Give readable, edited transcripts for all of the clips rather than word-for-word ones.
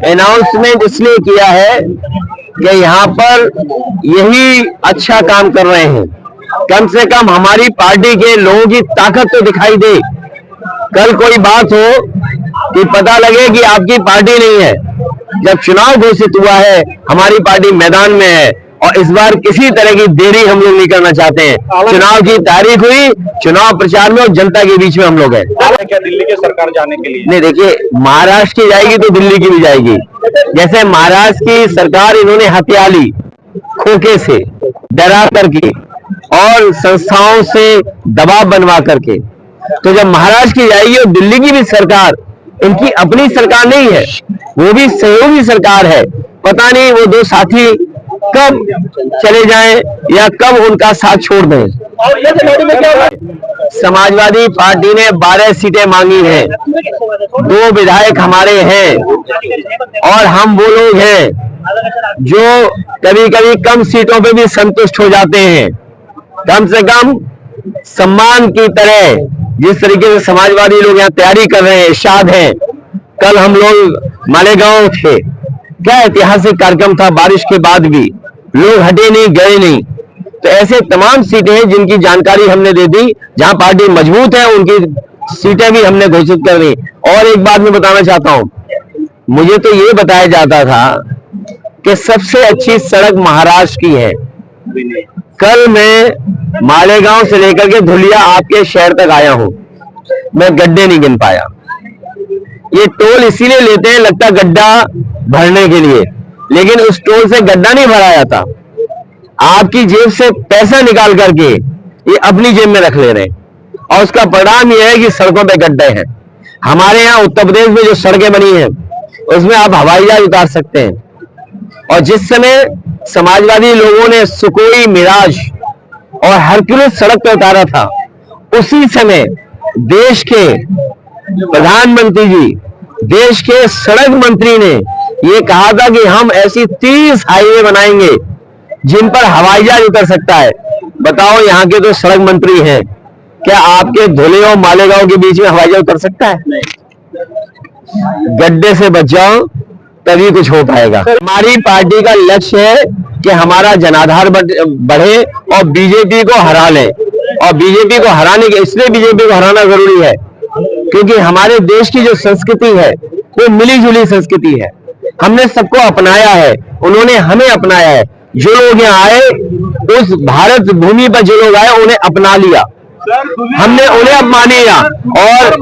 Announcement इसलिए किया है कि यहाँ पर यही अच्छा काम कर रहे हैं। कम से कम हमारी पार्टी के लोगों की ताकत तो दिखाई दे। कल कोई बात हो कि पता लगे कि आपकी पार्टी नहीं है। जब चुनाव घोषित हुआ है, हमारी पार्टी मैदान में है और इस बार किसी तरह की देरी हम लोग नहीं करना चाहते हैं। चुनाव की तारीख हुई, चुनाव प्रचार में और जनता के बीच में हम लोग हैं। क्या दिल्ली की सरकार जाने के लिए? नहीं, देखिए, महाराष्ट्र की जाएगी तो दिल्ली की भी जाएगी। जैसे महाराष्ट्र की सरकार इन्होंने हत्या ली खोखे से, डरा करके और संस्थाओं से दबाव बनवा करके, तो जब महाराष्ट्र की जाएगी और दिल्ली की भी सरकार इनकी अपनी सरकार नहीं है, वो भी सहयोगी सरकार है। पता नहीं वो दो साथी कब चले जाएं या कब उनका साथ छोड़ दें। समाजवादी पार्टी ने 12 सीटें मांगी हैं, 2 विधायक हमारे हैं और हम वो लोग हैं जो कभी कभी कम सीटों पे भी संतुष्ट हो जाते हैं। कम से कम सम्मान की तरह जिस तरीके से समाजवादी लोग यहाँ तैयारी कर रहे हैं, इरशाद हैं। कल हम लोग मालेगांव थे, क्या ऐतिहासिक कार्यक्रम था। बारिश के बाद भी लोग हटे नहीं, गए नहीं। तो ऐसे तमाम सीटें हैं जिनकी जानकारी हमने दे दी। जहां पार्टी मजबूत है उनकी सीटें भी हमने घोषित कर दी। और एक बात मैं बताना चाहता हूं, मुझे तो ये बताया जाता था कि सबसे अच्छी सड़क महाराष्ट्र की है। कल मैं मालेगांव से लेकर के धुलिया आपके शहर तक आया हूं, मैं गड्ढे नहीं गिन पाया। ये टोल इसीलिए लेते हैं, लगता गड्ढा भरने के लिए, लेकिन उस टोल से गड्ढा नहीं भरा जाता। आपकी जेब से पैसा निकाल करके ये अपनी जेब में रख ले रहे हैं और उसका परिणाम यह है कि सड़कों पे गड्ढे हैं। हमारे यहाँ उत्तर प्रदेश में जो सड़कें बनी हैं उसमें आप हवाई जहाज उतार सकते हैं। और जिस समय समाजवादी लोगों ने सुकोई, मिराज और हरक्यूलिस सड़क पर उतारा था, उसी समय देश के प्रधानमंत्री जी, देश के सड़क मंत्री ने ये कहा था कि हम ऐसी 30 हाईवे बनाएंगे जिन पर हवाई जहाज उतर सकता है। बताओ, यहाँ के तो सड़क मंत्री हैं, क्या आपके धुले और मालेगांव के बीच में हवाई जहाज उतर सकता है? गड्ढे से बच जाओ तभी कुछ हो पाएगा। हमारी पार्टी का लक्ष्य है कि हमारा जनाधार बढ़े और बीजेपी को हरा लें। और बीजेपी को हराने के इसलिए बीजेपी को हराना जरूरी है क्योंकि हमारे देश की जो संस्कृति है वो मिली जुली संस्कृति है। हमने सबको अपनाया है, उन्होंने हमें अपनाया है। जो लोग यहाँ आए, उस भारत भूमि पर जो लोग आए उन्हें अपना लिया, हमने उन्हें अपना लिया। और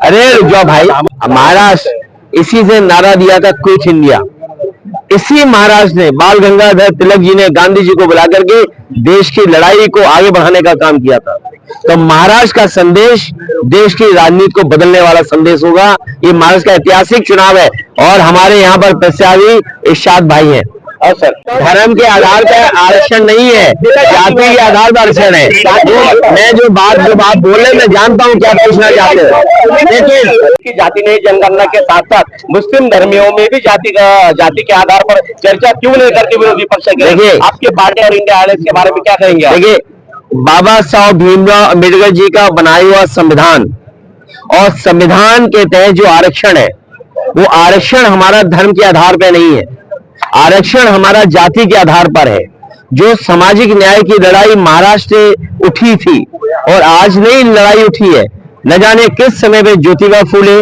अरे जो भाई, महाराष्ट्र इसी से नारा दिया था, क्विट इंडिया। इसी महाराष्ट्र ने, बाल गंगाधर तिलक जी ने गांधी जी को बुला करके देश की लड़ाई को आगे बढ़ाने का काम किया था। तो महाराष्ट्र का संदेश देश की राजनीति को बदलने वाला संदेश होगा। ये महाराष्ट्र का ऐतिहासिक चुनाव है और हमारे यहाँ पर प्रत्याशी इरशाद भाई हैं। और सर, धर्म के आधार पर आरक्षण नहीं है, जाति के आधार पर आरक्षण है। मैं जो बात बोल रहे, मैं जानता हूँ क्या पूछना चाहते हैं। लेकिन जाति नहीं जनगणना के साथ साथ मुस्लिम धर्मियों में भी जाति के आधार पर चर्चा क्यों नहीं करती विरोधी पक्ष? देखिए, आपके पार्टी और इंडिया अलायंस के बारे में क्या कहेंगे? देखिए, बाबा साहब भीमराव अम्बेडकर जी का बनाया हुआ संविधान और संविधान के तहत जो आरक्षण है, वो आरक्षण हमारा धर्म के आधार पर नहीं है, आरक्षण हमारा जाति के आधार पर है। जो सामाजिक न्याय की लड़ाई महाराष्ट्र से उठी थी और आज नई लड़ाई उठी है, न जाने किस समय पे ज्योतिबा फूले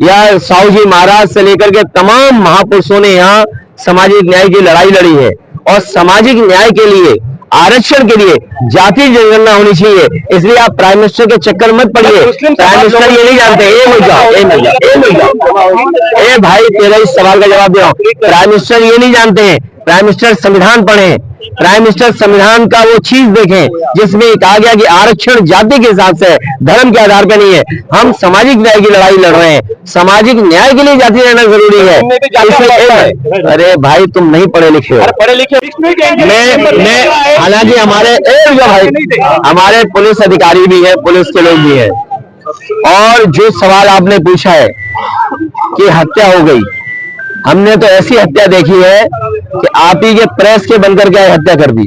या साहू जी महाराज से लेकर के तमाम महापुरुषों ने यहाँ सामाजिक न्याय की लड़ाई लड़ी है। और सामाजिक न्याय के लिए, आरक्षण के लिए जाति जनगणना होनी चाहिए। इसलिए आप प्राइम मिनिस्टर के चक्कर मत पड़िए। प्राइम मिनिस्टर ये नहीं जानते। ए भाई, तेरा इस सवाल का जवाब दे रहा हूँ। प्राइम मिनिस्टर ये नहीं जानते हैं। प्राइम मिनिस्टर संविधान पढ़े, प्राइम मिनिस्टर संविधान का वो चीज देखें जिसमें कहा गया कि आरक्षण जाति के हिसाब से है, धर्म के आधार पर नहीं है। हम सामाजिक न्याय की लड़ाई लड़ रहे हैं, सामाजिक न्याय के लिए जाति रहना जरूरी है। अरे भाई, तुम नहीं पढ़े लिखे हो। पढ़े लिखे मैं हालांकि हमारे पुलिस अधिकारी भी हैं, पुलिस के लोग भी हैं। और जो सवाल आपने पूछा है कि हत्या हो गई, हमने तो ऐसी हत्या देखी है कि आप ही के प्रेस के बनकर के हत्या कर दी।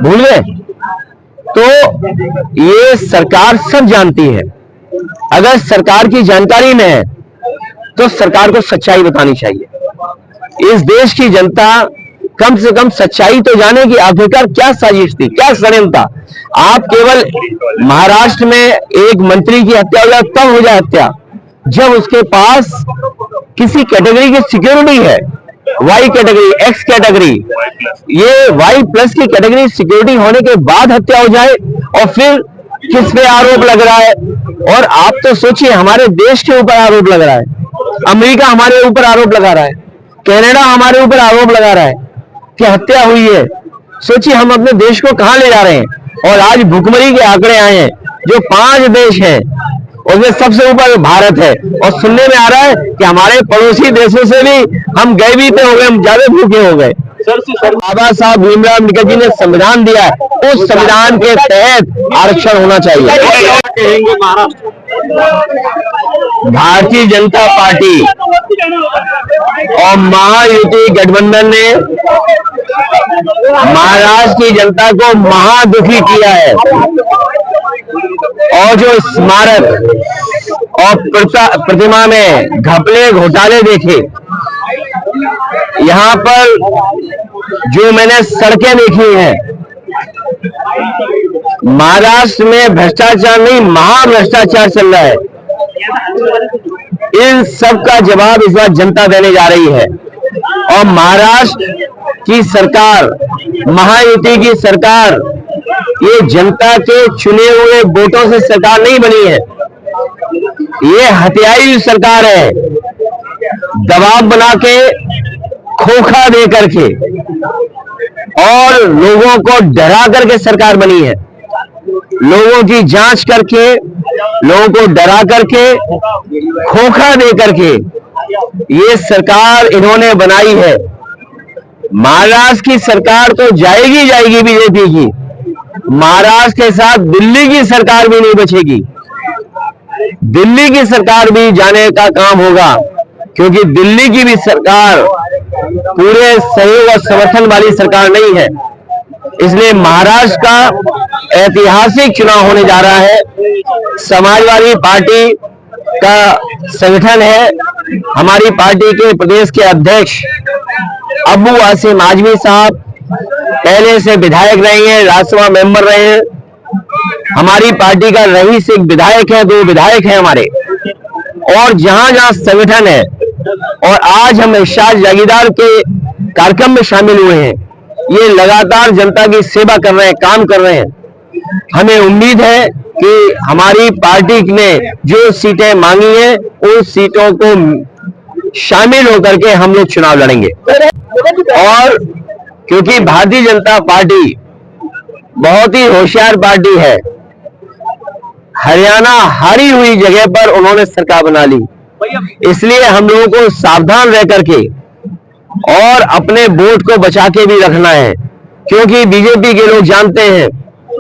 भूल गए? तो ये सरकार सब जानती है। अगर सरकार की जानकारी में है तो सरकार को सच्चाई बतानी चाहिए। इस देश की जनता कम से कम सच्चाई तो जाने कि आखिरकार क्या साजिश थी, क्या षड्यंत्र था। आप केवल महाराष्ट्र में एक मंत्री की हत्या हो जाए तब हो जाए हत्या, जब उसके पास किसी कैटेगरी की सिक्योरिटी है, वाई कैटेगरी, एक्स कैटेगरी, ये वाई प्लस की कैटेगरी सिक्योरिटी होने के बाद हत्या हो जाए, और फिर किस पे आरोप लग रहा है। और आप तो सोचिए, हमारे देश के ऊपर आरोप लग रहा है, अमेरिका हमारे ऊपर आरोप लगा रहा है, कनाडा हमारे ऊपर आरोप लगा रहा है कि हत्या हुई है। सोचिए हम अपने देश को कहां ले जा रहे हैं। और आज भुखमरी के आंकड़े आए हैं, जो 5 देश हैं उसमें सबसे ऊपर भारत है, और सुनने में आ रहा है कि हमारे पड़ोसी देशों से भी हम गए भी तो हो गए, हम ज्यादा भूखे हो गए। बाबा साहब भीमराव अम्बेडकर जी ने संविधान दिया है, उस संविधान के तहत आरक्षण होना चाहिए। भारतीय जनता पार्टी और महायुति गठबंधन ने महाराष्ट्र की जनता को महादुखी किया है, और जो स्मारक और प्रतिमा में घपले घोटाले देखे, यहाँ पर जो मैंने सड़कें देखी हैं, महाराष्ट्र में भ्रष्टाचार नहीं, महाभ्रष्टाचार चल रहा है। इन सब का जवाब इस बार जनता देने जा रही है। और महाराष्ट्र की सरकार, महायुति की सरकार, ये जनता के चुने हुए वोटों से सरकार नहीं बनी है, ये हत्याई सरकार है। दबाव बना के, खोखा दे करके और लोगों को डरा करके सरकार बनी है। लोगों की जांच करके, लोगों को डरा करके, खोखा दे करके ये सरकार इन्होंने बनाई है। महाराष्ट्र की सरकार तो जाएगी जाएगी बीजेपी की, महाराष्ट्र के साथ दिल्ली की सरकार भी नहीं बचेगी। दिल्ली की सरकार भी जाने का काम होगा, क्योंकि दिल्ली की भी सरकार पूरे सहयोग और समर्थन वाली सरकार नहीं है। इसलिए महाराष्ट्र का ऐतिहासिक चुनाव होने जा रहा है। समाजवादी पार्टी का संगठन है, हमारी पार्टी के प्रदेश के अध्यक्ष अबू आसिम आजमी साहब पहले से विधायक रहे हैं, राज्यसभा मेंबर रहे हैं। हमारी पार्टी का रईस एक विधायक है, 2 विधायक हैं हमारे, और जहां जहां संगठन है, और आज हम इरशाद जागीरदार के कार्यक्रम में शामिल हुए हैं। ये लगातार जनता की सेवा कर रहे हैं, काम कर रहे हैं। हमें उम्मीद है कि हमारी पार्टी ने जो सीटें मांगी हैं, उन सीटों को शामिल होकर के हम लोग चुनाव लड़ेंगे। और क्योंकि भारतीय जनता पार्टी बहुत ही होशियार पार्टी है, हरियाणा हारी हुई जगह पर उन्होंने सरकार बना ली, इसलिए हम लोगों को सावधान रह करके और अपने वोट को बचा के भी रखना है। क्योंकि बीजेपी के लोग जानते हैं,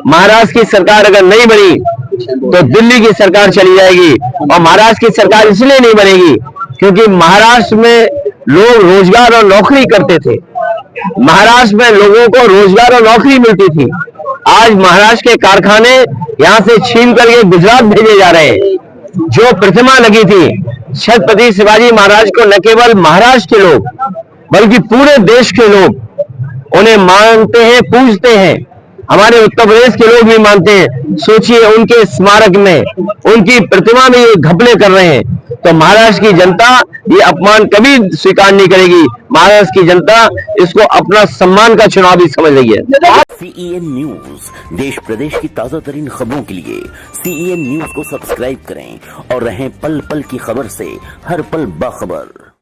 महाराष्ट्र की सरकार अगर नहीं बनी तो दिल्ली की सरकार चली जाएगी। और महाराष्ट्र की सरकार इसलिए नहीं बनेगी क्योंकि महाराष्ट्र में लोग रोजगार और नौकरी करते थे, महाराष्ट्र में लोगों को रोजगार और नौकरी मिलती थी। आज महाराष्ट्र के कारखाने यहां से छीन करके गुजरात भेजे जा रहे हैं। जो प्रतिमा लगी थी छत्रपति शिवाजी महाराज को, न केवल महाराष्ट्र के लोग बल्कि पूरे देश के लोग उन्हें मानते हैं, पूजते हैं। हमारे उत्तर प्रदेश के लोग भी मानते हैं। सोचिए, उनके स्मारक में, उनकी प्रतिमा में ये घपले कर रहे हैं, तो महाराष्ट्र की जनता ये अपमान कभी स्वीकार नहीं करेगी। महाराष्ट्र की जनता इसको अपना सम्मान का चुनाव भी समझ रही है। CEN न्यूज, देश प्रदेश की ताजा तरीन खबरों के लिए CEN न्यूज को सब्सक्राइब करें और रहें पल पल की खबर से हर पल बाखबर।